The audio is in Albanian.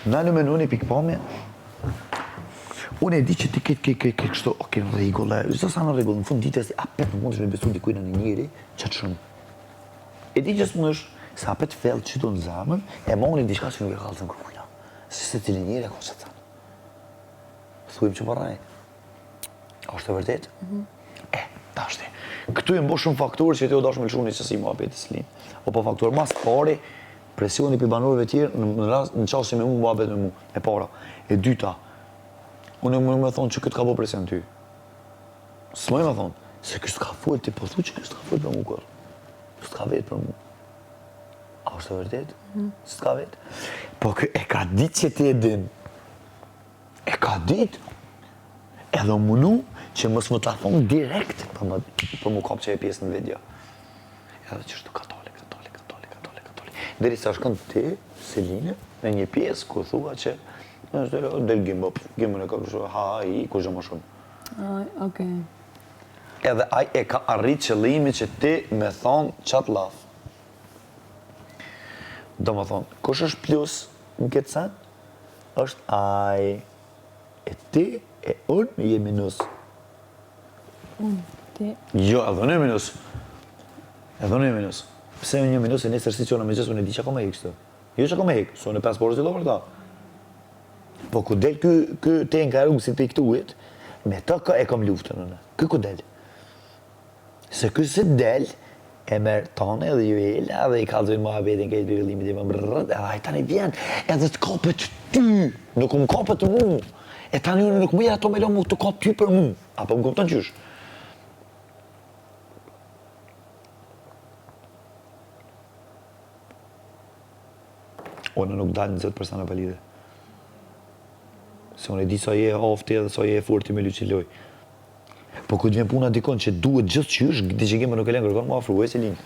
Na në menu një pikpamje, unë e di që ti ke kështu, oke, në regullë, zdo sa në regullë, në fund ditës, apet në mund është me besu dikujnë në njëri, që të shumë. E di që s'më është, sa apet fellë që të në zamën, e ma unë i diçka që nuk e kalë të në kërkujna. Se të njëri e ka që të thanë. Thujmë që përraj. A është të vërtet? Ta është. Këtu e mbo shumë faktorë që ti o dash me lëshu një qësi më apetit s'linë. O po faktorë mas pari, presioni për banorëve tjerë në qasë që me mu babet me mu, e para. E dyta, unë më me thonë që këtë ka bo presion ty. S'moj me thonë, se kështë ka full, ti po thu që kështë ka full për mu kërë. Kështë ka vetë për mu. A është të vërtet? Së ka vetë? Po e ka ditë që ti e din. E ka ditë. Edhe munu që mësë më të thonë direkt për mu kapë që e pjesë në video. Edhe që është katole. Deri sa shkën ti, Seline, me një pjesë ku thua që del gimbën e ka kështu, ku zhë më shumë. Okej. Edhe aj e ka arrit qëllimi që ti me thonë qatë laf. Do më thonë, kush është plus në këtë sen? është aj e ti e unë je minus. Unë, ti... Jo, edhe në minus. Edhe në minus. Pse një minus e nesër si që në me gjithë, unë e di që ka me hekë së. Jo që ka me hekë, së në 5 porës i lo për ta. Po ku del kë te në ka rrugë si të i këtuit, me ta ka e kam luftën në. Ku del. Se kë se del, e merë tane edhe ju e la dhe i kalzojnë më abetin ka i bëgëllimit e më brrrët, edhe a i tani vjen, edhe të kapët ty, nuk më kapët mu. E tani unë nuk më jera to me lo mu të kapë ty për mu. Apo më kupton qysh? Unë nuk dalë 20% për lidhe. Se unë e di sa je hafti edhe sa je forti me luqiloj. Po këtë vjen puna dikon që duhet gjithë qysh, di që kemë nuk e lenë kërkon më afru, e se linë.